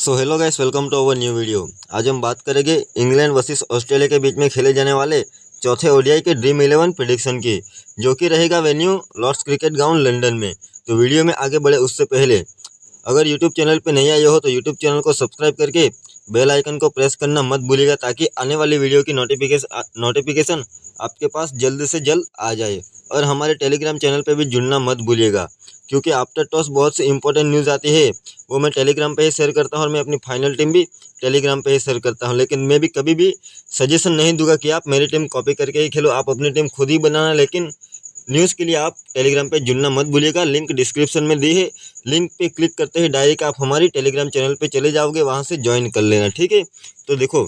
So hello guys, welcome to our new video. आज हम बात करेंगे इंग्लैंड वर्सेस ऑस्ट्रेलिया के बीच में खेले जाने वाले चौथे ओडीआई के ड्रीम 11 प्रेडिक्शन की, जो कि रहेगा venue Lord's cricket ground London में। तो वीडियो में आगे बढ़े उससे पहले अगर यूट्यूब चैनल पे नहीं आए हो तो यूट्यूब चैनल को सब्सक्राइब करके बेल आइकन को प्रेस करना मत भूलिएगा, ताकि आने वाली वीडियो की नोटिफिकेशन आपके पास जल्द से जल्द आ जाए। और हमारे टेलीग्राम चैनल पे भी जुड़ना मत भूलिएगा, क्योंकि आफ्टर टॉस बहुत सी इंपॉर्टेंट न्यूज़ आती है, वो मैं टेलीग्राम पे ही शेयर करता हूँ और मैं अपनी फाइनल टीम भी टेलीग्राम पे ही शेयर करता हूँ। लेकिन मैं भी कभी भी सजेशन नहीं दूंगा कि आप मेरी टीम कॉपी करके ही खेलो, आप अपनी टीम खुद ही बनाना। लेकिन न्यूज़ के लिए आप टेलीग्राम पे जुड़ना मत भूलिएगा। लिंक डिस्क्रिप्शन में दी है, लिंक पे क्लिक करते ही डायरेक्ट आप हमारी टेलीग्राम चैनल पे चले जाओगे, वहाँ से ज्वाइन कर लेना, ठीक है। तो देखो,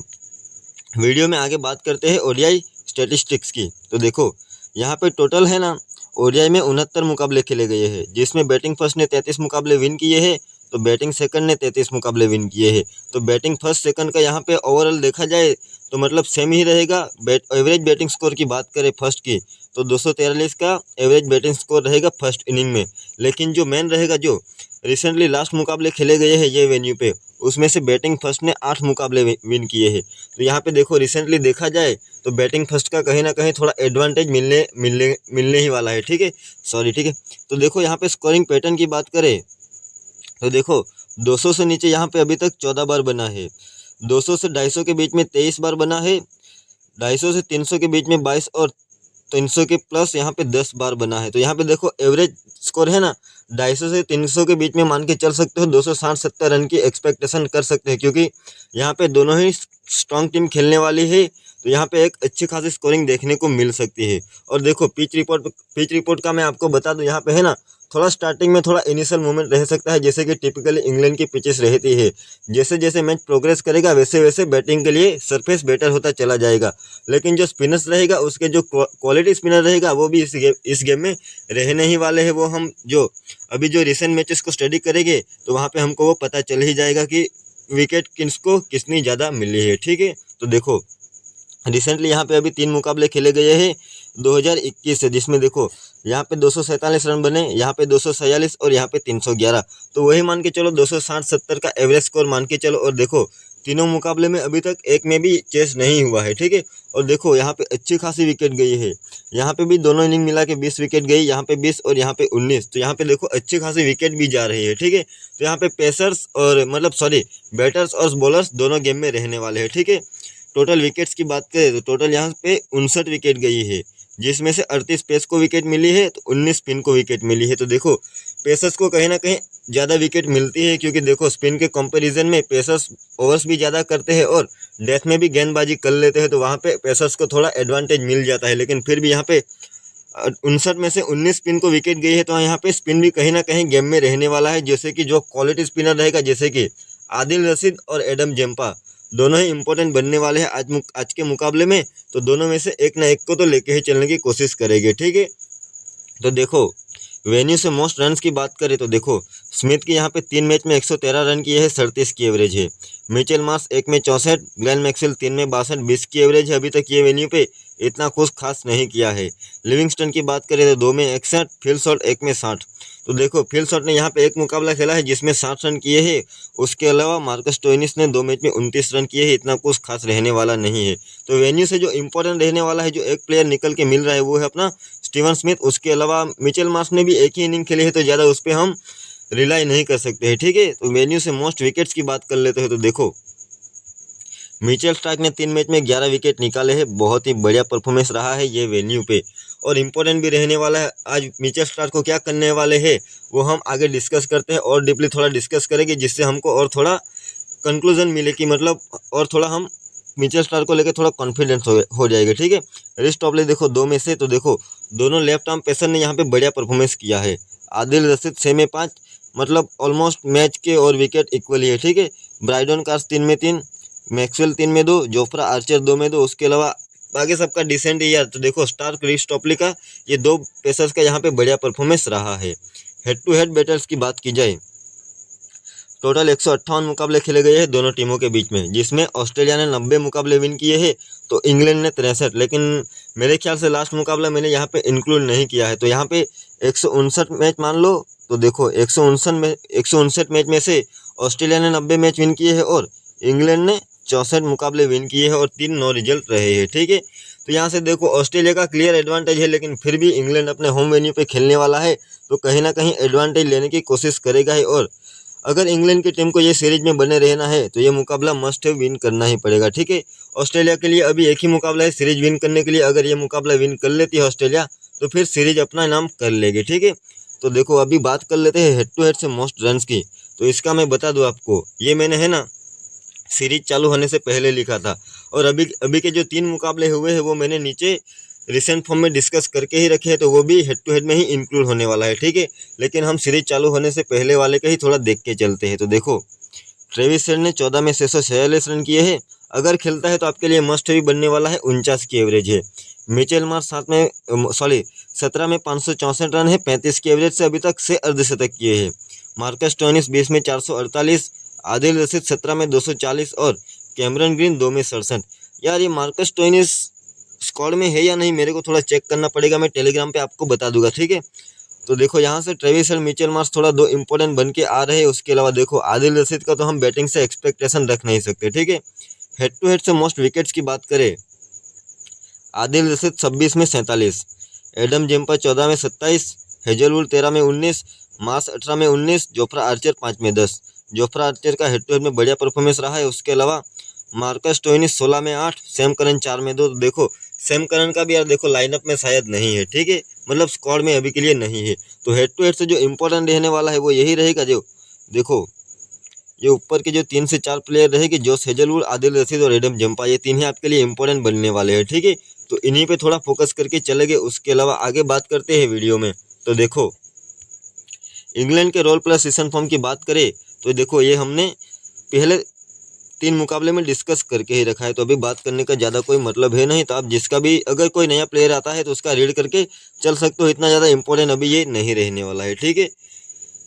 वीडियो में आगे बात करते हैं ओडीआई स्टैटिस्टिक्स की। तो देखो, यहाँ पे टोटल है ना, ओडीआई में 69 मुकाबले खेले गए हैं, जिसमें बैटिंग फर्स्ट ने 33 मुकाबले विन किए हैं, तो बैटिंग सेकंड ने 33 मुकाबले विन किए हैं। तो बैटिंग फर्स्ट सेकंड का यहाँ पे ओवरऑल देखा जाए तो मतलब सेम ही रहेगा। एवरेज बैटिंग स्कोर की बात करें फर्स्ट की, तो 243 का एवरेज बैटिंग स्कोर रहेगा फर्स्ट इनिंग में। लेकिन जो मेन रहेगा, जो रिसेंटली लास्ट मुकाबले खेले गए हैं ये वेन्यू पे, उसमें से बैटिंग फर्स्ट ने 8 मुकाबले विन किए हैं। तो यहाँ पे देखो, रिसेंटली देखा जाए तो बैटिंग फर्स्ट का कहीं ना कहीं थोड़ा एडवांटेज मिलने ही वाला है, ठीक है। ठीक है। तो देखो, यहाँ पे स्कोरिंग पैटर्न की बात करें तो देखो, 200 से नीचे यहाँ पे अभी तक 14 बार बना है, 200 से 250 के बीच में 23 बार बना है, 250 से 300 के बीच में 22 और 300 के प्लस यहाँ पे 10 बार बना है। तो यहाँ पे देखो, एवरेज स्कोर है ना, 250 से 300 के बीच में मान के चल सकते हो, 260-70 रन की एक्सपेक्टेशन कर सकते हैं, क्योंकि यहाँ पे दोनों ही स्ट्रॉन्ग टीम खेलने वाली है। तो यहाँ पे एक अच्छी खासी स्कोरिंग देखने को मिल सकती है। और देखो, पिच रिपोर्ट का मैं आपको बता दूं, यहाँ पे है ना, थोड़ा स्टार्टिंग में थोड़ा इनिशियल मूवमेंट रह सकता है, जैसे कि टिपिकली इंग्लैंड की पिचेस रहती है। जैसे जैसे मैच प्रोग्रेस करेगा वैसे वैसे बैटिंग के लिए सरफेस बेटर होता चला जाएगा। लेकिन जो स्पिनर्स रहेगा, उसके जो क्वालिटी स्पिनर रहेगा, वो भी इस गेम में रहने ही वाले हैं। वो हम जो अभी जो रिसेंट मैचेस को स्टडी करेंगे तो वहाँ पे हमको वो पता चल ही जाएगा कि विकेट किसको कितनी ज़्यादा मिली है, ठीक है। तो देखो, रिसेंटली यहाँ पे अभी 3 मुकाबले खेले गए हैं 2021 से, जिसमें देखो यहाँ पे 247 रन बने, यहाँ पे 246 और यहाँ पे 311। तो वही मान के चलो 260-70 का एवरेज स्कोर मान के चलो। और देखो, तीनों मुकाबले में अभी तक एक में भी चेस नहीं हुआ है, ठीक है। और देखो, यहाँ पे अच्छी खासी विकेट गई है, यहाँ पे भी दोनों इनिंग मिला के 20 विकेट गई, यहाँ पे 20 और यहाँ पे 19। तो यहाँ पे देखो, अच्छी खासी विकेट भी जा रही है, ठीक है। तो यहाँ पे पेसर्स और बैटर्स और बॉलर्स दोनों गेम में रहने वाले हैं, ठीक है। टोटल विकेट्स की बात करें तो टोटल यहाँ पे 59 विकेट गई है, जिसमें से 38 पेस को विकेट मिली है, तो 19 स्पिन को विकेट मिली है। तो देखो, पेसर्स को कहीं ना कहीं ज़्यादा विकेट मिलती है, क्योंकि देखो, स्पिन के कंपैरिजन में पेसर्स ओवर्स भी ज़्यादा करते हैं और डेथ में भी गेंदबाजी कर लेते हैं, तो वहाँ पे पेसर्स को थोड़ा एडवांटेज मिल जाता है। लेकिन फिर भी यहाँ पे 59 में से 19 स्पिन को विकेट गई है, तो यहाँ पे स्पिन भी कहीं ना कहीं गेम में रहने वाला है। जैसे कि जो क्वालिटी स्पिनर रहेगा, जैसे कि आदिल रशीद और एडम जेम्पा, दोनों ही इंपॉर्टेंट बनने वाले हैं आज के मुकाबले में। तो दोनों में से एक ना एक को तो लेके ही चलने की कोशिश करेंगे, ठीक है। तो देखो, वेन्यू से मोस्ट रन्स की बात करें तो देखो, स्मिथ की यहाँ पे 3 मैच में 113 रन किए हैं, 37 की एवरेज है। मिचेल मार्श 1 में 64, ग्लेन मैक्सवेल 3 में 62, 20 की एवरेज है। अभी तक ये वेन्यू पे इतना कुछ खास नहीं किया है। लिविंगस्टन की बात करें तो 2 में 61, फिल शॉट 1 में 60। तो देखो, फिल शॉट ने यहाँ पे एक मुकाबला खेला है जिसमें 60 रन किए हैं। उसके अलावा मार्कस स्टोइनिस ने 2 मैच में 29 रन किए हैं, इतना कुछ खास रहने वाला नहीं है। तो वेन्यू से जो इंपॉर्टेंट रहने वाला है, जो एक प्लेयर निकल के मिल रहा है, वो है अपना स्टीवन स्मिथ। उसके अलावा मिचेल मार्श ने भी एक ही इनिंग खेली है, तो ज़्यादा उस पर हम रिलाई नहीं कर सकते हैं, ठीक है। तो वेन्यू से मोस्ट विकेट्स की बात कर लेते हैं तो देखो, मिचेल स्टार्क ने 3 मैच में 11 विकेट निकाले हैं, बहुत ही बढ़िया परफॉर्मेंस रहा है ये वेन्यू पे, और इम्पोर्टेंट भी रहने वाला है। आज मिचेल स्टार्क को क्या करने वाले हैं वो हम आगे डिस्कस करते हैं, और डीपली थोड़ा डिस्कस करेंगे, जिससे हमको और थोड़ा कंक्लूजन मिले कि मतलब और थोड़ा हम मिचेल स्टार्क को लेकर थोड़ा कॉन्फिडेंस हो जाएगा, ठीक है। रिस्ट ऑफ ले देखो, 2 में से तो देखो, दोनों लेफ्ट आर्म पेसर ने यहाँ पे बढ़िया परफॉर्मेंस किया है। आदिल रशीद 6 में 5, मतलब ऑलमोस्ट मैच के और विकेट इक्वली है, ठीक है। ब्राइडन कार्स 3 में 3, मैक्सवेल 3 में 2, जोफ्रा आर्चर 2 में 2। उसके अलावा बाकी सबका डिसेंट ही यार। तो देखो, स्टार्क रिस्ट टॉपली का ये 2 पेसर्स का यहाँ पे बढ़िया परफॉर्मेंस रहा है। हेड टू हेड बैटल्स की बात की जाए, टोटल 158 मुकाबले खेले गए हैं दोनों टीमों के बीच में, जिसमें ऑस्ट्रेलिया ने 90 मुकाबले विन किए हैं, तो इंग्लैंड ने 63। लेकिन मेरे ख्याल से लास्ट मुकाबला मैंने यहाँ पे इंक्लूड नहीं किया है, तो यहाँ पे 159 मैच मान लो। तो देखो, 159 मैच में से ऑस्ट्रेलिया ने 90 मैच विन किए हैं और इंग्लैंड ने 64 मुकाबले विन किए हैं और 3 नो रिजल्ट रहे हैं। ठीक है, तो यहाँ से देखो ऑस्ट्रेलिया का क्लियर एडवांटेज है, लेकिन फिर भी इंग्लैंड अपने होम वेन्यू पे खेलने वाला है, तो कहीं ना कहीं एडवांटेज लेने की कोशिश करेगा ही। और अगर इंग्लैंड की टीम को ये सीरीज में बने रहना है तो ये मुकाबला मस्ट है विन करना ही पड़ेगा। ठीक है, ऑस्ट्रेलिया के लिए अभी एक ही मुकाबला है सीरीज विन करने के लिए। अगर ये मुकाबला विन कर लेती है ऑस्ट्रेलिया तो फिर सीरीज अपना नाम कर लेगी। ठीक है, तो देखो अभी बात कर लेते हैं हेड टू हेड से मोस्ट रन्स की। तो इसका मैं बता दूं आपको, ये मैंने है ना सीरीज चालू होने से पहले लिखा था, और अभी अभी के जो 3 मुकाबले हुए हैं वो मैंने नीचे रिसेंट फॉर्म में डिस्कस करके ही रखे हैं, तो वो भी हेड टू हेड में ही इंक्लूड होने वाला है। ठीक है, लेकिन हम सीरीज चालू होने से पहले वाले का ही थोड़ा देख के चलते हैं। तो देखो ट्रेविस हेड ने 14 में 646 रन किए हैं। अगर खेलता है तो आपके लिए मस्ट भी बनने वाला है, 49 की एवरेज है। मिचेल मार्श 17 में 564 रन है, 35 की एवरेज से अभी तक 6 अर्धशतक किए हैं। मार्कस स्टोइनिस 20 में 448, आदिल रशीद 17 में 240 और कैमरन ग्रीन 2 में 67। यार ये मार्कस स्टोइनिस स्क्वाड में है या नहीं, मेरे को थोड़ा चेक करना पड़ेगा, मैं टेलीग्राम पे आपको बता दूंगा। ठीक है, तो देखो यहाँ से ट्रेविस हेड, मिचेल मार्श थोड़ा 2 इंपॉर्टेंट बन के आ रहे हैं। उसके अलावा देखो आदिल रशीद का तो हम बैटिंग से एक्सपेक्टेशन रख नहीं सकते। ठीक है, हेड टू हेड से मोस्ट विकेट्स की बात करें, आदिल रशीद 26 में 47, एडम जेम्पा 14 में 27, हेजलवुड 13 में 19, मार्श 18 में 19, जोफ्रा आर्चर 5 में 10। जोफ्रा आर्चर का हेड टू हेड में बढ़िया परफॉर्मेंस रहा है। उसके अलावा मार्कस स्टोइनिस 16 में 8, सैम करन 4 में 2। तो देखो सैम करन का भी यार देखो लाइनअप में शायद नहीं है। ठीक है, मतलब स्क्वाड में अभी के लिए नहीं है। तो हेड टू हेड से जो इम्पोर्टेंट रहने वाला है वो यही रहेगा, जो देखो ये ऊपर के जो 3 से 4 प्लेयर रहेंगे, जोश हेजलवुड, आदिल रशीद और एडम जम्पा, ये 3 ही आपके लिए इंपॉर्टेंट बनने वाले हैं। ठीक है, तो इन्हीं पे थोड़ा फोकस करके चलेंगे। उसके अलावा आगे बात करते हैं वीडियो में। तो देखो इंग्लैंड के रोल प्लस सीजन फॉर्म की बात करें तो देखो ये हमने पहले 3 मुकाबले में डिस्कस करके ही रखा है, तो अभी बात करने का ज़्यादा कोई मतलब है नहीं। तो आप जिसका भी अगर कोई नया प्लेयर आता है तो उसका रीड करके चल सकते हो, इतना ज़्यादा इंपॉर्टेंट अभी ये नहीं रहने वाला है। ठीक है,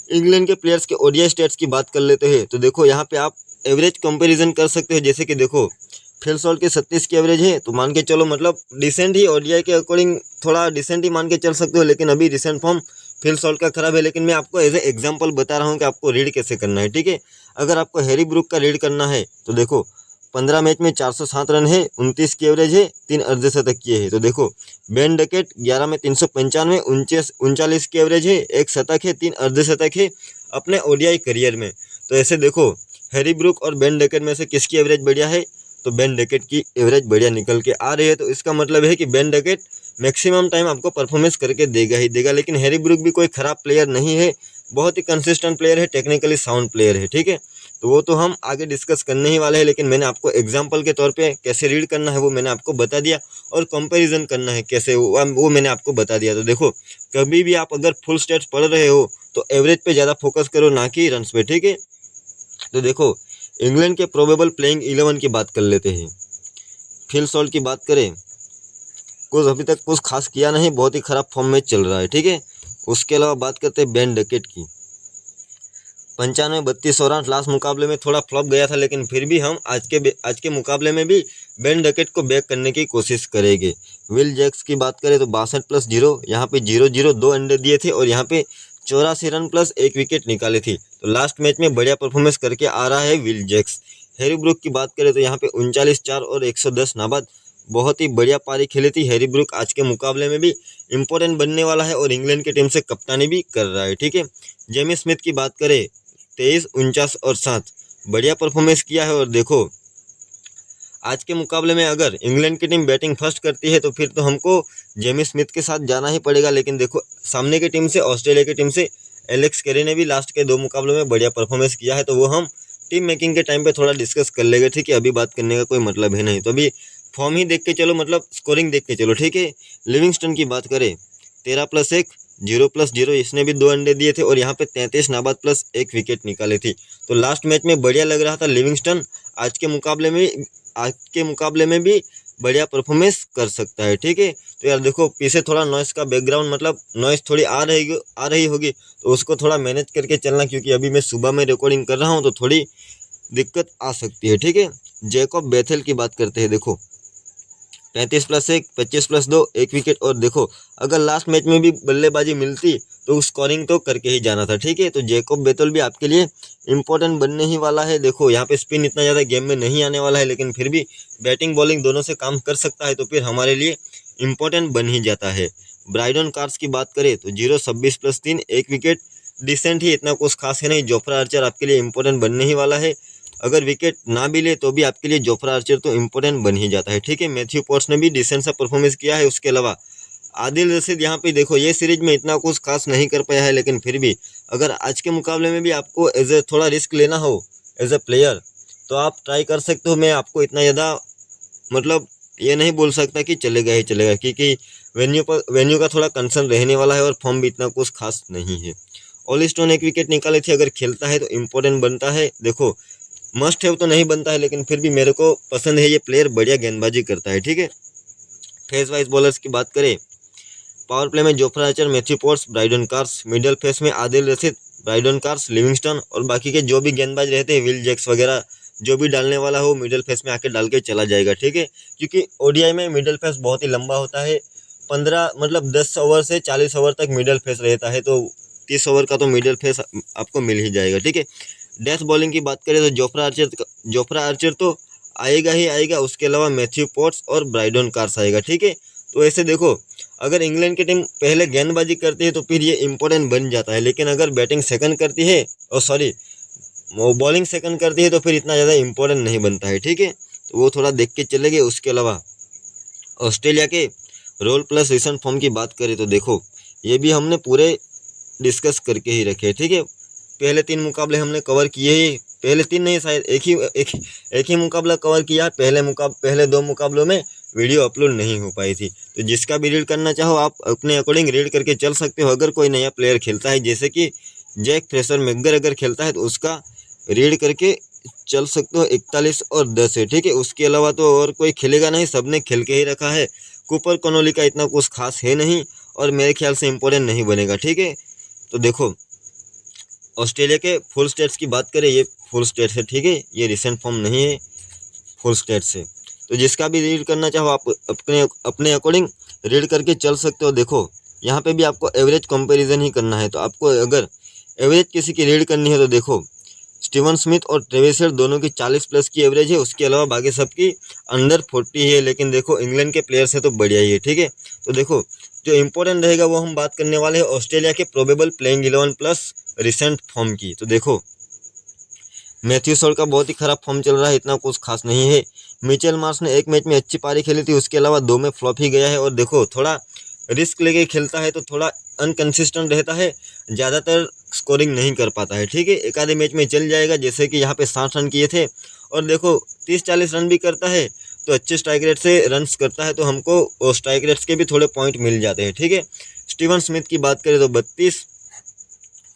इंग्लैंड के प्लेयर्स के ओडीआई स्टेट्स की बात कर लेते हैं। तो देखो यहाँ पे आप एवरेज कंपैरिजन कर सकते हो, जैसे कि देखो फिल सॉल्ट के 36 की एवरेज है, तो मान के चलो मतलब डिसेंट ही, ओडीआई के अकॉर्डिंग थोड़ा डिसेंट ही मान के चल सकते हो। लेकिन अभी रिसेंट फॉर्म फिल सॉल्ट का खराब है, लेकिन मैं आपको एज ए एग्जाम्पल बता रहा हूँ कि आपको रीड कैसे करना है। ठीक है, अगर आपको हैरी ब्रूक का रीड करना है तो देखो 15 मैच में 407 रन है, 29 की एवरेज है, 3 अर्धशतक किए हैं। तो देखो बेन डकेट 11 में 395, 39 की एवरेज है, 1 शतक है, 3 अर्धशतक है अपने ओडीआई करियर में। तो ऐसे देखो हैरी ब्रूक और बेन डकेट में से किसकी एवरेज बढ़िया है, तो बेन डकेट की एवरेज बढ़िया निकल के आ रही है। तो इसका मतलब है कि बेन डकेट मैक्सिमम टाइम आपको परफॉर्मेंस करके देगा ही देगा। लेकिन हैरी ब्रूक भी कोई ख़राब प्लेयर नहीं है, बहुत ही कंसिस्टेंट प्लेयर है, टेक्निकली साउंड प्लेयर है। ठीक है, तो वो तो हम आगे डिस्कस करने ही वाले हैं, लेकिन मैंने आपको एग्जाम्पल के तौर पे कैसे रीड करना है वो मैंने आपको बता दिया, और कंपैरिजन करना है कैसे वो मैंने आपको बता दिया। तो देखो कभी भी आप अगर फुल स्टेट्स पढ़ रहे हो तो एवरेज पे ज़्यादा फोकस करो, ना कि रन्स पे। ठीक है, तो देखो इंग्लैंड के प्रोबेबल प्लेइंग 11 की बात कर लेते हैं। फिल सॉल्ट की बात करें, कुछ अभी तक कुछ खास किया नहीं, बहुत ही खराब फॉर्म में चल रहा है। ठीक है, उसके अलावा बात करते हैं बेन डकेट की। 95, 32 और 8 लास्ट मुकाबले में थोड़ा फ्लॉप गया था, लेकिन फिर भी हम आज के मुकाबले में भी बेन डकेट को बैक करने की कोशिश करेंगे। विल जैक्स की बात करें तो 62+0, यहाँ पे 0-0 2 अंडे दिए थे और यहाँ पे 84 रन प्लस 1 विकेट निकाली थी। तो लास्ट मैच में बढ़िया परफॉर्मेंस करके आ रहा है विल जैक्स। हैरी ब्रूक की बात करें तो यहाँ पे 39-4 और 110 नाबाद, बहुत ही बढ़िया पारी खेली थी। हैरी ब्रूक आज के मुकाबले में भी इंपॉर्टेंट बनने वाला है और इंग्लैंड की टीम से कप्तानी भी कर रहा है। ठीक है, जेमी स्मिथ की बात करें 23, 49 और 7 बढ़िया परफॉर्मेंस किया है। और देखो आज के मुकाबले में अगर इंग्लैंड की टीम बैटिंग फर्स्ट करती है तो फिर तो हमको जेमी स्मिथ के साथ जाना ही पड़ेगा। लेकिन देखो सामने की टीम से, ऑस्ट्रेलिया की टीम से एलेक्स कैरी ने भी लास्ट के 2 मुकाबलों में बढ़िया परफॉर्मेंस किया है, तो वो हम टीम मेकिंग के टाइम पे थोड़ा डिस्कस कर लेंगे। ठीक है, अभी बात करने का कोई मतलब है नहीं, तो अभी फॉर्म ही देख के चलो, मतलब स्कोरिंग देख के चलो। ठीक है, लिविंगस्टन की बात करें 13+1, 0+0, इसने भी 2 अंडे दिए थे और यहाँ पे 33 नाबाद प्लस 1 विकेट निकाले थी। तो लास्ट मैच में बढ़िया लग रहा था लिविंगस्टन, आज के मुकाबले में भी बढ़िया परफॉर्मेंस कर सकता है। ठीक है, तो यार देखो पीछे थोड़ा नॉइस का बैकग्राउंड, मतलब नॉइस थोड़ी आ रही होगी, तो उसको थोड़ा मैनेज करके चलना, क्योंकि अभी मैं सुबह में रिकॉर्डिंग कर रहा हूँ तो थोड़ी दिक्कत आ सकती है। ठीक है, जैकब बेथेल की बात करते हैं। देखो 35+1, 25+2, 1 विकेट। और देखो अगर लास्ट मैच में भी बल्लेबाजी मिलती तो स्कोरिंग तो करके ही जाना था, ठीक है। तो जैकब बेथल भी आपके लिए इंपॉर्टेंट बनने ही वाला है। देखो यहाँ पे स्पिन इतना ज़्यादा गेम में नहीं आने वाला है, लेकिन फिर भी बैटिंग बॉलिंग दोनों से काम कर सकता है, तो फिर हमारे लिए इंपॉर्टेंट बन ही जाता है। ब्राइडन कार्स की बात करें तो 0, 26+3, 1 विकेट, डिसेंट ही, इतना कुछ खास है नहीं। जोफ्रा आर्चर आपके लिए इंपॉर्टेंट बनने ही वाला है। अगर विकेट ना भी ले तो भी आपके लिए जोफ्रा आर्चर तो इंपॉर्टेंट बन ही जाता है, ठीक है। मैथ्यू पॉट्स ने भी डिसेंट सा परफॉर्मेंस किया है। उसके अलावा आदिल रशीद यहाँ पे देखो ये सीरीज में इतना कुछ खास नहीं कर पाया है, लेकिन फिर भी अगर आज के मुकाबले में भी आपको एज ए थोड़ा रिस्क लेना हो एज ए प्लेयर तो आप ट्राई कर सकते हो। मैं आपको इतना ज़्यादा मतलब ये नहीं बोल सकता कि चलेगा ही चलेगा, क्योंकि वेन्यू का थोड़ा कंसर्न रहने वाला है और फॉर्म भी इतना कुछ खास नहीं है। ऑली स्टोन 1 विकेट निकाले थे, अगर खेलता है तो इम्पोर्टेंट बनता है। देखो मस्ट हैव तो नहीं बनता है, लेकिन फिर भी मेरे को पसंद है, ये प्लेयर बढ़िया गेंदबाजी करता है, ठीक है। फेस वाइज बॉलर्स की बात करें, पावर प्ले में Jofra Archer, Matthew Potts, Brydon Carse, middle phase में Adil Rashid, Brydon Carse, Livingstone और बाकी के जो भी गेंदबाज रहते हैं विल जैक्स वगैरह, जो भी डालने वाला हो मिडिल फेस में आके डाल के चला जाएगा, ठीक है। क्योंकि ओडीआई में मिडिल फेस बहुत ही लंबा होता है, 15 मतलब 10 ओवर से 40 ओवर तक मिडिल फेस रहता है, तो 30 ओवर का तो मिडिल फेस आपको मिल ही जाएगा, ठीक है। डेथ बॉलिंग की बात करें तो जोफ्रा आर्चर तो आएगा ही आएगा। उसके अलावा मैथ्यू पॉट्स और ब्राइडन कार्स आएगा, ठीक है। तो ऐसे देखो अगर इंग्लैंड की टीम पहले गेंदबाजी करती है तो फिर ये इंपॉर्टेंट बन जाता है, लेकिन अगर बैटिंग सेकंड करती है और सॉरी वो बॉलिंग सेकंड करती है तो फिर इतना ज़्यादा इंपॉर्टेंट नहीं बनता है, ठीक है। तो वो थोड़ा देख के चलेंगे। उसके अलावा ऑस्ट्रेलिया के रोल प्लस रिसेंट फॉर्म की बात करें तो देखो ये भी हमने पूरे डिस्कस करके ही रखे, ठीक है। पहले 3 मुकाबले हमने कवर किए ही, पहले 3 नहीं शायद एक ही मुकाबला कवर किया। पहले 2 मुकाबलों में वीडियो अपलोड नहीं हो पाई थी, तो जिसका भी रीड करना चाहो आप अपने अकॉर्डिंग रीड करके चल सकते हो। अगर कोई नया प्लेयर खेलता है जैसे कि जैक फ्रेशर मैकगर अगर खेलता है तो उसका रीड करके चल सकते हो। 41 और 10 है, ठीक है। उसके अलावा तो और कोई खेलेगा नहीं, सबने खेल के ही रखा है। कूपर कनोली का इतना कुछ खास है नहीं और मेरे ख्याल से इंपॉर्टेंट नहीं बनेगा, ठीक है। तो देखो ऑस्ट्रेलिया के फुल स्टेट्स की बात करें, ये फुल स्टेट्स है, ठीक है, ये रिसेंट फॉर्म नहीं है, फुल स्टेट्स है। तो जिसका भी रीड करना चाहो आप अपने अपने अकॉर्डिंग रीड करके चल सकते हो। देखो यहाँ पे भी आपको एवरेज कंपैरिजन ही करना है, तो आपको अगर एवरेज किसी की रीड करनी है तो देखो स्टीवन स्मिथ और ट्रेविस हेड दोनों की 40+ की एवरेज है। उसके अलावा बाकी सबकी अंडर 40 है, लेकिन देखो इंग्लैंड के प्लेयर्स है तो बढ़िया ही है, ठीक है। तो देखो जो इंपॉर्टेंट रहेगा वो हम बात करने वाले हैं ऑस्ट्रेलिया के probable playing 11 plus recent form की। तो देखो मैथ्यू सॉल का बहुत ही खराब फॉर्म चल रहा है, इतना कुछ खास नहीं है। मिचेल मार्श ने 1 मैच में अच्छी पारी खेली थी, उसके अलावा 2 में फ्लॉप ही गया है। और देखो थोड़ा रिस्क लेके खेलता है तो थोड़ा अनकंसिस्टेंट रहता है, ज़्यादातर स्कोरिंग नहीं कर पाता है, ठीक है। एक आधे मैच में चल जाएगा, जैसे कि यहाँ पे 60 रन किए थे और देखो 30-40 रन भी करता है तो अच्छे स्ट्राइक रेट से रन्स करता है, तो हमको स्ट्राइक रेट्स के भी थोड़े पॉइंट मिल जाते हैं, ठीक है। स्टीवन स्मिथ की बात करें तो 32,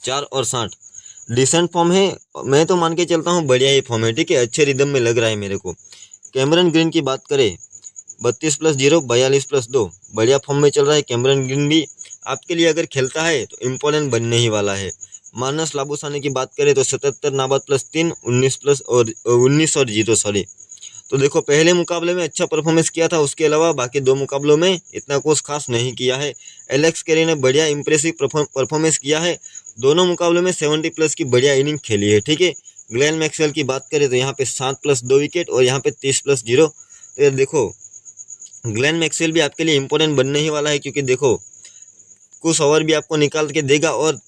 4 और 60 डिसेंट फॉर्म है। मैं तो मान के चलता हूँ बढ़िया ही फॉर्म है, ठीक है, अच्छे रिदम में लग रहा है मेरे को। कैमरन ग्रीन की बात करें 32+0, 42+2 बढ़िया फॉर्म में चल रहा है। कैमरन ग्रीन भी आपके लिए अगर खेलता है तो इम्पोर्टेंट बनने ही वाला है। मानस लाबुसाने की बात करें तो 77 नाबाद +3, 19 और 0 सॉरी। तो देखो पहले मुकाबले में अच्छा परफॉर्मेंस किया था, उसके अलावा बाकी 2 मुकाबलों में इतना कुछ खास नहीं किया है। एलेक्स कैरी ने बढ़िया इंप्रेसिव परफॉर्मेंस किया है, दोनों मुकाबलों में 70+ की बढ़िया इनिंग खेली है, ठीक है। ग्लेन मैक्सवेल की बात करें तो यहाँ पे 7+2 विकेट और यहाँ पे 30+0। तो देखो ग्लेन मैक्सवेल भी आपके लिए इंपॉर्टेंट बनने ही वाला है, क्योंकि देखो कुछ ओवर भी आपको निकाल के देगा और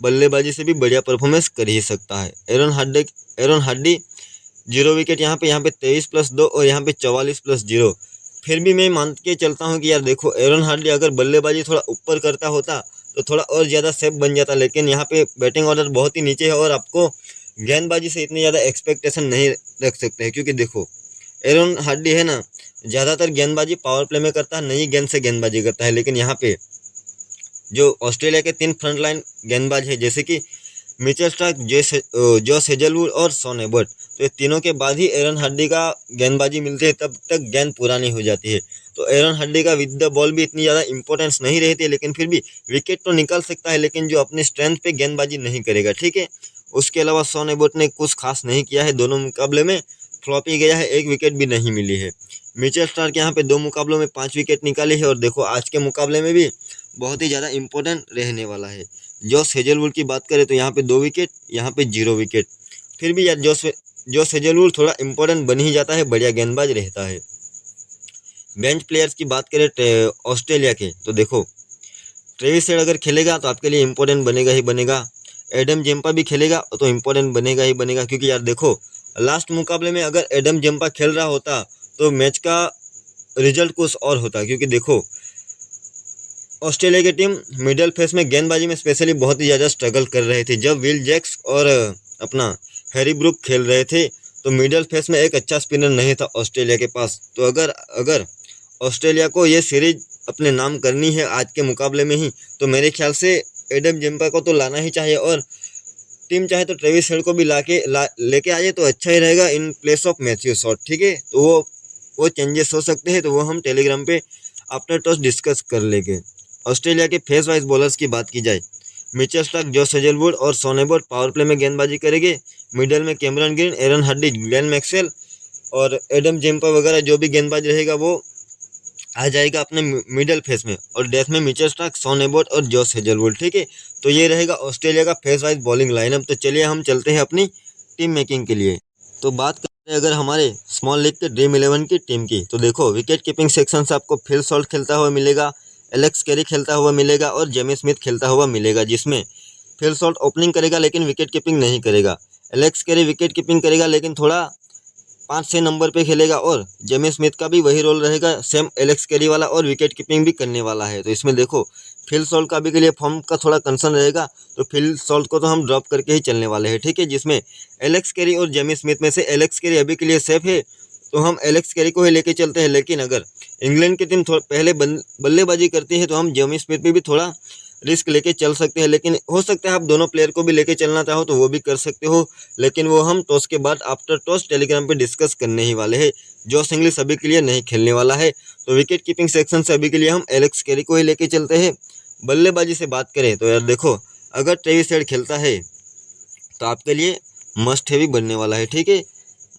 बल्लेबाजी से भी बढ़िया परफॉर्मेंस कर ही सकता है। एरन हार्डी 0 विकेट यहाँ पे 23+2 और यहाँ पे 44+0। फिर भी मैं मान के चलता हूँ कि यार देखो एरन हार्डी अगर बल्लेबाजी थोड़ा ऊपर करता होता तो थोड़ा और ज़्यादा सेफ बन जाता, लेकिन यहाँ पे बैटिंग ऑर्डर बहुत ही नीचे है और आपको गेंदबाजी से इतनी ज़्यादा एक्सपेक्टेशन नहीं रख सकते हैं, क्योंकि देखो एरन हार्डी है ना ज़्यादातर गेंदबाजी पावर प्ले में करता है, नई गेंद से गेंदबाजी करता है। लेकिन यहाँ पे जो ऑस्ट्रेलिया के 3 फ्रंटलाइन गेंदबाज है जैसे कि मिचेल स्टार्क, जॉस हेजलवुड और शॉन एबर्ट, तो ये तीनों के बाद ही एरन हार्डी का गेंदबाजी मिलती है, तब तक गेंद पुरानी हो जाती है। तो एरन हार्डी का विद द बॉल भी इतनी ज़्यादा इंपॉर्टेंस नहीं रहती है, लेकिन फिर भी विकेट तो निकाल सकता है, लेकिन जो अपनी स्ट्रेंथ पे गेंदबाजी नहीं करेगा, ठीक है। उसके अलावा शॉन एबर्ट ने कुछ खास नहीं किया है दोनों मुकाबले में, फ्लॉप ही गया है, 1 विकेट भी नहीं मिली है। मिचेल स्टार्क यहाँ पे 2 मुकाबलों में 5 विकेट निकाली है और देखो आज के मुकाबले में भी बहुत ही ज़्यादा इंपॉर्टेंट रहने वाला है। जॉस हेजलवुड की बात करें तो यहाँ पे 2 विकेट, यहाँ पे 0 विकेट। फिर भी यार जॉस हेजलवुड थोड़ा इंपॉर्टेंट बन ही जाता है, बढ़िया गेंदबाज रहता है। बेंच प्लेयर्स की बात करें ऑस्ट्रेलिया के तो देखो ट्रेविस हेड अगर खेलेगा तो आपके लिए इंपॉर्टेंट बनेगा ही बनेगा। एडम जेम्पा भी खेलेगा तो इंपॉर्टेंट बनेगा ही बनेगा, क्योंकि यार देखो लास्ट मुकाबले में अगर एडम जेम्पा खेल रहा होता तो मैच का रिजल्ट कुछ और होता, क्योंकि देखो ऑस्ट्रेलिया की टीम मिडल फेस में गेंदबाजी में स्पेशली बहुत ही ज़्यादा स्ट्रगल कर रहे थे। जब विल जैक्स और अपना हैरी ब्रूक खेल रहे थे तो मिडल फेस में एक अच्छा स्पिनर नहीं था ऑस्ट्रेलिया के पास। तो अगर ऑस्ट्रेलिया को ये सीरीज अपने नाम करनी है आज के मुकाबले में ही, तो मेरे ख्याल से एडम जेम्पा को तो लाना ही चाहिए और टीम चाहे तो ट्रेविस हेड को भी लेके आ जाए तो अच्छा ही रहेगा in place of Matthew Short. ठीक है, तो वो चेंजेस हो सकते हैं, तो वो हम टेलीग्राम पे आफ्टर टॉस डिस्कस कर लेंगे। ऑस्ट्रेलिया के फेस वाइज बॉलर्स की बात की जाए, मिचेल स्टार्क, जॉस हेजलवुड और शॉन एबॉट पावर प्ले में गेंदबाजी करेंगे। मिडल में कैमरन ग्रीन, एरन हार्डी, ग्लेन मैक्सवेल और एडम जेम्पा वगैरह जो भी गेंदबाज रहेगा वो आ जाएगा अपने मिडल फेस में। और डेथ में मिचेल स्टार्क, शॉन एबॉट और जॉस हेजलवुड। ठीक है, तो ये रहेगा ऑस्ट्रेलिया का फेस वाइज बॉलिंग लाइनअप। तो चलिए हम चलते हैं अपनी टीम मेकिंग के लिए। तो बात करते हैं अगर हमारे स्मॉल लीग के ड्रीम 11 की टीम की, तो देखो विकेट कीपिंग सेक्शन से आपको फिल सॉल्ट खेलता हुआ मिलेगा, एलेक्स कैरी खेलता हुआ मिलेगा और जेमी स्मिथ खेलता हुआ मिलेगा, जिसमें फिल सॉल्ट ओपनिंग करेगा लेकिन विकेट कीपिंग नहीं करेगा। एलेक्स कैरी विकेट कीपिंग करेगा लेकिन थोड़ा 5-6 नंबर पे खेलेगा और जेमी स्मिथ का भी वही रोल रहेगा, सेम एलेक्स कैरी वाला, और विकेट कीपिंग भी करने वाला है। तो इसमें देखो फिल सॉल्ट का अभी के लिए फॉर्म का थोड़ा कंसर्न रहेगा, तो फिल सॉल्ट को तो हम ड्रॉप करके ही चलने वाले हैं। ठीक है, जिसमें एलेक्स कैरी और जेमी स्मिथ में से एलेक्स कैरी अभी के लिए सेफ है तो हम एलेक्स कैरी को ही लेके चलते हैं। लेकिन अगर इंग्लैंड की टीम पहले बल्लेबाजी करती है तो हम जेमी स्मिथ पे भी थोड़ा रिस्क लेके चल सकते हैं, लेकिन हो सकता है आप दोनों प्लेयर को भी लेके चलना चाहो तो वो भी कर सकते हो, लेकिन वो हम टॉस के बाद आफ्टर टॉस टेलीग्राम पे डिस्कस करने ही वाले हैं। जॉस इंग्लिश अभी के लिए नहीं खेलने वाला है, तो विकेट कीपिंग सेक्शन से अभी के लिए हम एलेक्स कैरी को ही लेके चलते हैं। बल्लेबाजी से बात करें तो यार देखो अगर ट्रेविस हेड खेलता है तो आपके लिए मस्ट हैवी बनने वाला है। ठीक है,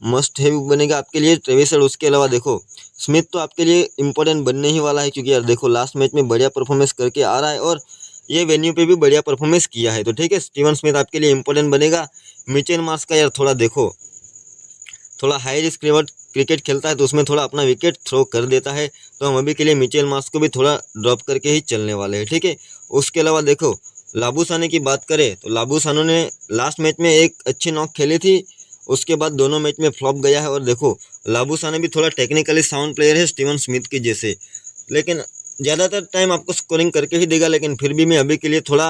मस्ट हैवी बनेगा आपके लिए ट्रेविस हेड। उसके अलावा देखो स्मिथ तो आपके लिए इंपॉर्टेंट बनने ही वाला है, क्योंकि यार देखो लास्ट मैच में बढ़िया परफॉर्मेंस करके आ रहा है और ये वेन्यू पे भी बढ़िया परफॉर्मेंस किया है। तो ठीक है, स्टीवन स्मिथ आपके लिए इंपॉर्टेंट बनेगा। मिचेल मार्श का यार थोड़ा देखो थोड़ा हाई रिस्क रिवॉर्ड क्रिकेट खेलता है तो उसमें थोड़ा अपना विकेट थ्रो कर देता है, तो हम अभी के लिए मिचेल मार्श को भी थोड़ा ड्रॉप करके ही चलने वाले हैं। ठीक है, उसके अलावा देखो लाबुसाने की बात करें तो लाबुसानो ने लास्ट मैच में एक अच्छी नॉक खेली थी, उसके बाद दोनों मैच में फ्लॉप गया है। और देखो लाबुसाने भी थोड़ा टेक्निकली साउंड प्लेयर है स्टीवन स्मिथ के जैसे, लेकिन ज़्यादातर टाइम आपको स्कोरिंग करके ही देगा। लेकिन फिर भी मैं अभी के लिए थोड़ा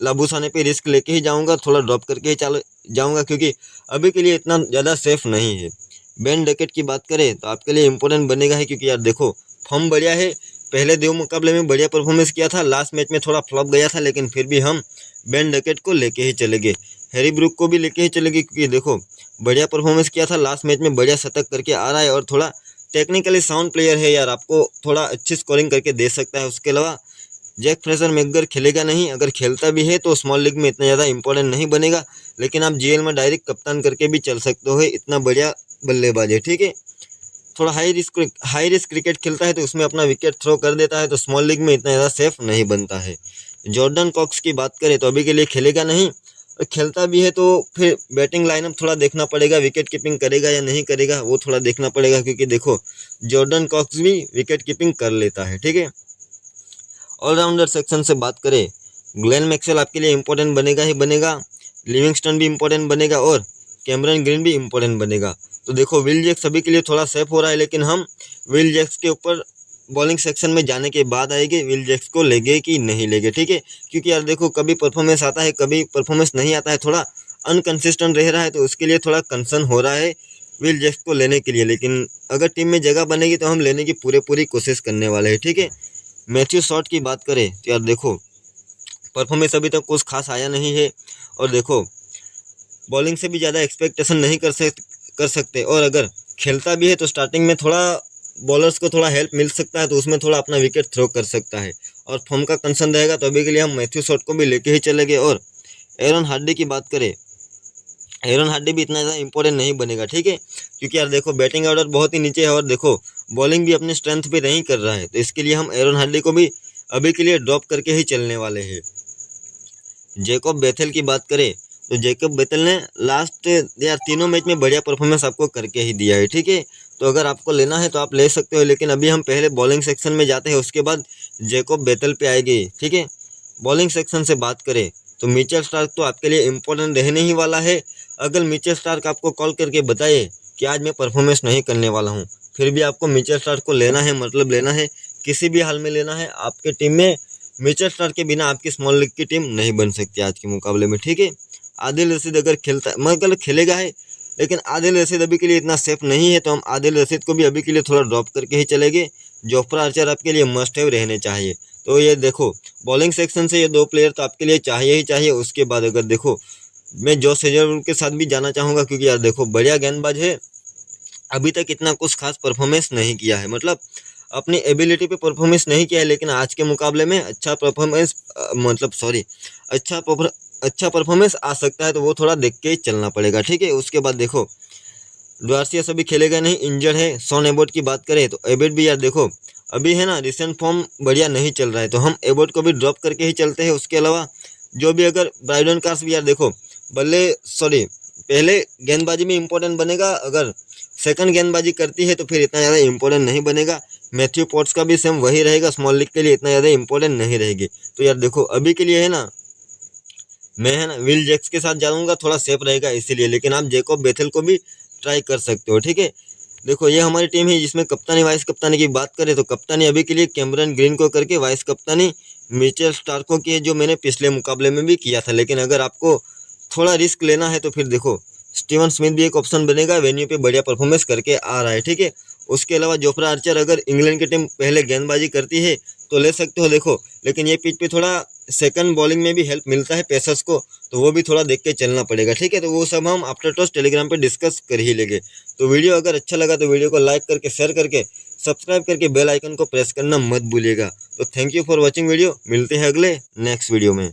लाबुसाने पे रिस्क लेके ही जाऊंगा, थोड़ा ड्रॉप करके ही जाऊंगा, क्योंकि अभी के लिए इतना ज़्यादा सेफ नहीं है। बेन डकेट की बात करें तो आपके लिए इंपॉर्टेंट बनेगा ही, क्योंकि यार देखो फॉर्म बढ़िया है, पहले 2 मुकाबले में बढ़िया परफॉर्मेंस किया था, लास्ट मैच में थोड़ा फ्लॉप गया था, लेकिन फिर भी हम बेन डकेट को लेके ही चले गए। हैरी ब्रूक को भी लेके ही चले गए, क्योंकि देखो बढ़िया परफॉर्मेंस किया था लास्ट मैच में, बढ़िया शतक करके आ रहा है और थोड़ा टेक्निकली साउंड प्लेयर है यार, आपको थोड़ा अच्छी स्कोरिंग करके दे सकता है। उसके अलावा जैक फ्रेजर मैकगर खेलेगा नहीं, अगर खेलता भी है तो स्मॉल लीग में इतना ज़्यादा इंपॉर्टेंट नहीं बनेगा, लेकिन आप जीएल में डायरेक्ट कप्तान करके भी चल सकते हो, इतना बढ़िया बल्लेबाज है। ठीक है, थोड़ा हाई रिस्क क्रिकेट खेलता है तो उसमें अपना विकेट थ्रो कर देता है, तो स्मॉल लीग में इतना ज़्यादा सेफ नहीं बनता है। जॉर्डन कॉक्स की बात करें तो अभी के लिए खेलेगा नहीं, और खेलता भी है तो फिर बैटिंग लाइनअप थोड़ा देखना पड़ेगा, विकेट कीपिंग करेगा या नहीं करेगा वो थोड़ा देखना पड़ेगा, क्योंकि देखो जॉर्डन कॉक्स भी विकेट कीपिंग कर लेता है। ठीक है, ऑलराउंडर सेक्शन से बात करें ग्लेन मैक्सवेल आपके लिए इंपॉर्टेंट बनेगा ही बनेगा, लिविंगस्टन भी इंपॉर्टेंट बनेगा और कैमरन ग्रीन भी इंपॉर्टेंट बनेगा। तो देखो विल जैक्स अभी के लिए थोड़ा सेफ हो रहा है, लेकिन हम विल जैक्स के ऊपर बॉलिंग सेक्शन में जाने के बाद आएंगे विल जैक्स को लेंगे कि नहीं लेंगे। ठीक है, क्योंकि यार देखो कभी परफॉर्मेंस आता है कभी परफॉर्मेंस नहीं आता है, थोड़ा अनकंसिस्टेंट रह रहा है, तो उसके लिए थोड़ा कंसर्न हो रहा है विल जैक्स को लेने के लिए। लेकिन अगर टीम में जगह बनेगी तो हम लेने की पूरी कोशिश करने वाले हैं। ठीक है, मैथ्यू शॉट की बात करें तो यार देखो परफॉर्मेंस अभी तक कुछ खास आया नहीं है, और देखो बॉलिंग से भी ज़्यादा एक्सपेक्टेशन नहीं कर सकते, और अगर खेलता भी है तो स्टार्टिंग में थोड़ा बॉलर्स को थोड़ा हेल्प मिल सकता है, तो उसमें थोड़ा अपना विकेट थ्रो कर सकता है और फॉर्म का कंसर्न रहेगा, तो अभी के लिए हम मैथ्यू शॉट को भी लेके ही चले गए। और एरन हार्डी की बात करें, एरन हार्डी भी इतना ज़्यादा इंपॉर्टेंट नहीं बनेगा, ठीक है, क्योंकि यार देखो बैटिंग ऑर्डर बहुत ही नीचे है और देखो बॉलिंग भी अपने स्ट्रेंथ पे नहीं कर रहा है, तो इसके लिए हम एरन हार्डी को भी अभी के लिए ड्रॉप करके ही चलने वाले हैं। जैकब बेथेल की बात करें तो जैकब बेथेल ने लास्ट यार तीनों मैच में बढ़िया परफॉर्मेंस आपको करके ही दिया है, ठीक है, तो अगर आपको लेना है तो आप ले सकते हो, लेकिन अभी हम पहले बॉलिंग सेक्शन में जाते हैं, उसके बाद जैकब बेथेल पे आएगी, ठीक है। बॉलिंग सेक्शन से बात करें तो मिचेल स्टार्क तो आपके लिए इम्पोर्टेंट रहने ही वाला है। अगर मिचेल स्टार्क आपको कॉल करके बताए कि आज मैं परफॉर्मेंस नहीं करने वाला हूँ, फिर भी आपको मिचेल स्टार्क को लेना है, मतलब लेना है, किसी भी हाल में लेना है। आपके टीम में मिचेल स्टार्क के बिना आपकी स्मॉल लीग की टीम नहीं बन सकती आज के मुकाबले में, ठीक है। आदिल रशीद अगर खेलता मतलब खेलेगा है, लेकिन आदिल रशीद अभी के लिए इतना सेफ नहीं है, तो हम आदिल रशीद को भी अभी के लिए थोड़ा ड्रॉप करके ही चलेंगे। जोफ्रा आर्चर आपके लिए मस्ट हैव रहने चाहिए। तो ये देखो बॉलिंग सेक्शन से ये दो प्लेयर तो आपके लिए चाहिए ही चाहिए। उसके बाद अगर देखो मैं जोश हेजलवुड के साथ भी जाना चाहूँगा, क्योंकि यार देखो बढ़िया गेंदबाज है, अभी तक इतना कुछ खास परफॉर्मेंस नहीं किया है, मतलब अपनी एबिलिटी पे परफॉर्मेंस नहीं किया है, लेकिन आज के मुकाबले में अच्छा परफॉर्मेंस मतलब सॉरी अच्छा परफॉर्मेंस आ सकता है, तो वो थोड़ा देख के ही चलना पड़ेगा, ठीक है। उसके बाद देखो ड्वार्सियस अभी खेलेगा नहीं, इंजर्ड है। शॉन एबॉट की बात करें तो एबॉट भी यार देखो अभी है ना रिसेंट फॉर्म बढ़िया नहीं चल रहा है, तो हम एबॉट को भी ड्रॉप करके ही चलते हैं। उसके अलावा जो भी अगर ब्राइडन कार्स भी यार देखो पहले गेंदबाजी में इंपॉर्टेंट बनेगा, अगर सेकंड गेंदबाजी करती है तो फिर इतना ज़्यादा इंपॉर्टेंट नहीं बनेगा। मैथ्यू पॉट्स का भी सेम वही रहेगा, स्मॉल लीग के लिए इतना ज़्यादा इंपॉर्टेंट नहीं रहेगी। तो यार देखो अभी के लिए है ना मैं है ना विल जैक्स के साथ जाऊंगा, थोड़ा सेफ रहेगा इसीलिए, लेकिन आप जैकब बेथेल को भी ट्राई कर सकते हो, ठीक है। देखो ये हमारी टीम है, जिसमें कप्तानी वाइस कप्तानी की बात करें तो कप्तानी अभी के लिए कैमरन ग्रीन को करके वाइस कप्तानी मिचेल स्टार्को की है, जो मैंने पिछले मुकाबले में भी किया था। लेकिन अगर आपको थोड़ा रिस्क लेना है तो फिर देखो स्टीवन स्मिथ भी एक ऑप्शन बनेगा, वेन्यू पे बढ़िया परफॉर्मेंस करके आ रहा है, ठीक है। उसके अलावा जोफ्रा आर्चर अगर इंग्लैंड की टीम पहले गेंदबाजी करती है तो ले सकते हो, देखो लेकिन ये पिच पे थोड़ा सेकंड बॉलिंग में भी हेल्प मिलता है पेसर्स को, तो वो भी थोड़ा देख के चलना पड़ेगा, ठीक है। तो वो सब हम आफ्टर टॉस टेलीग्राम पे डिस्कस कर ही लेंगे। तो वीडियो अगर अच्छा लगा तो वीडियो को लाइक करके शेयर करके सब्सक्राइब करके बेल आइकन को प्रेस करना मत भूलिएगा। तो thank you for watching video, मिलते हैं अगले नेक्स्ट वीडियो में।